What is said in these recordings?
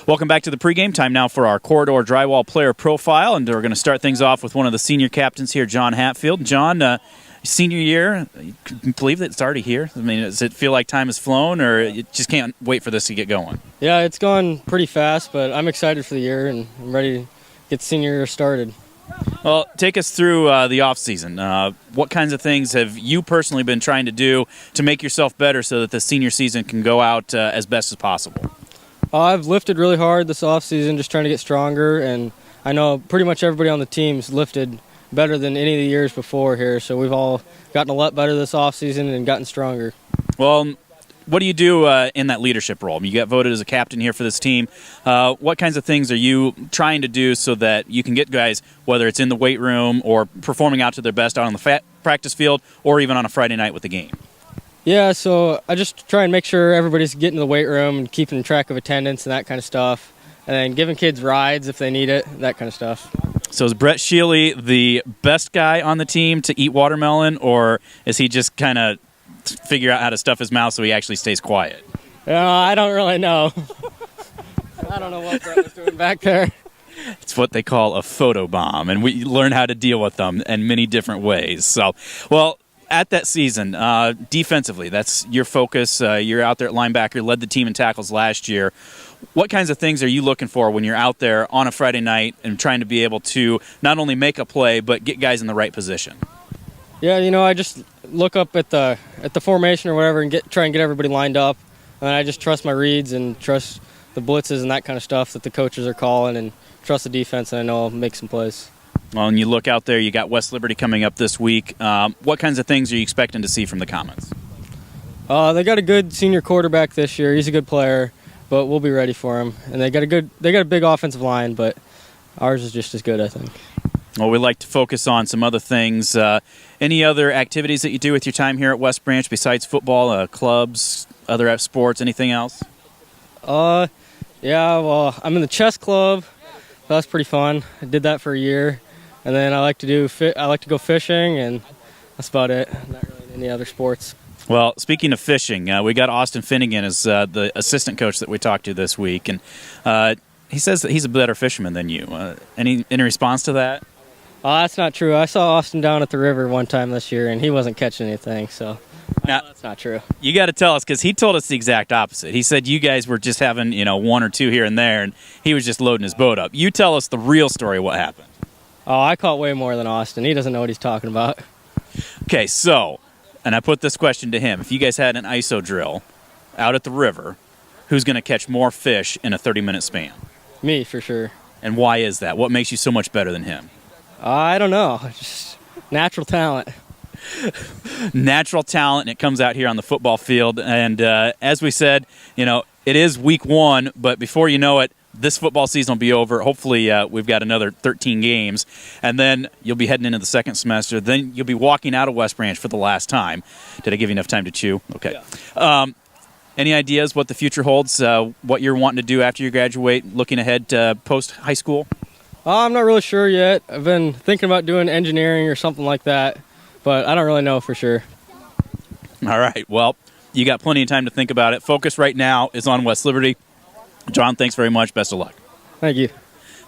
Welcome back to the pregame. Time now for our Corridor Drywall player profile, and we're going to start things off with one of the senior captains here, John Hatfield. John, senior year, you can believe that it's already here? I mean, does it feel like time has flown, or you just can't wait for this to get going? Yeah, it's gone pretty fast, but I'm excited for the year, and I'm ready to get senior year started. Well, take us through the off season. What kinds of things have you personally been trying to do to make yourself better so that the senior season can go out as best as possible? I've lifted really hard this off season, just trying to get stronger, and I know pretty much everybody on the team's lifted better than any of the years before here, so we've all gotten a lot better this off season and gotten stronger. Well, what do you do in that leadership role? You got voted as a captain here for this team. What kinds of things are you trying to do so that you can get guys, whether it's in the weight room or performing out to their best out on the practice field or even on a Friday night with the game? Yeah, so I just try and make sure everybody's getting to the weight room and keeping track of attendance and that kind of stuff, and then giving kids rides if they need it, that kind of stuff. So is Brett Sheely the best guy on the team to eat watermelon, or is he just kind of figure out how to stuff his mouth so he actually stays quiet? I don't really know. I don't know what Brett was doing back there. It's what they call a photo bomb, and we learn how to deal with them in many different ways. So, well, at that season, defensively, that's your focus. You're out there at linebacker, led the team in tackles last year. What kinds of things are you looking for when you're out there on a Friday night and trying to be able to not only make a play but get guys in the right position? Yeah, I just look up at the formation or whatever and try and get everybody lined up. And I just trust my reads and trust the blitzes and that kind of stuff that the coaches are calling, and trust the defense, and I know I'll make some plays. Well, and you look out there, you got West Liberty coming up this week. What kinds of things are you expecting to see from the Comets? They got a good senior quarterback this year. He's a good player, but we'll be ready for him. And they got a big offensive line, but ours is just as good, I think. Well, we like to focus on some other things. Any other activities that you do with your time here at West Branch besides football, clubs, other sports, anything else? Yeah, well, I'm in the chess club. That's pretty fun. I did that for a year. And then I like to go fishing, and that's about it. Not really any other sports. Well, speaking of fishing, we got Austin Finnegan as the assistant coach that we talked to this week, and he says that he's a better fisherman than you. Any response to that? That's not true. I saw Austin down at the river one time this year, and he wasn't catching anything, so now, that's not true. You got to tell us, because he told us the exact opposite. He said you guys were just having one or two here and there, and he was just loading his boat up. You tell us the real story, what happened. Oh, I caught way more than Austin. He doesn't know what he's talking about. Okay, so, and I put this question to him. If you guys had an ISO drill out at the river, who's going to catch more fish in a 30-minute span? Me, for sure. And why is that? What makes you so much better than him? I don't know. Just natural talent. Natural talent, and it comes out here on the football field. And as we said, it is week 1, but before you know it, this football season will be over. Hopefully, we've got another 13 games, and then you'll be heading into the second semester. Then you'll be walking out of West Branch for the last time. Did I give you enough time to chew? Okay. Yeah. Any ideas what the future holds, what you're wanting to do after you graduate, looking ahead to post-high school? I'm not really sure yet. I've been thinking about doing engineering or something like that, but I don't really know for sure. All right. Well, you got plenty of time to think about it. Focus right now is on West Liberty. John, thanks very much. Best of luck. Thank you.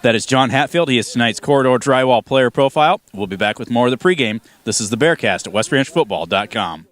That is John Hatfield. He is tonight's Corridor Drywall player profile. We'll be back with more of the pregame. This is the Bearcast at westbranchfootball.com.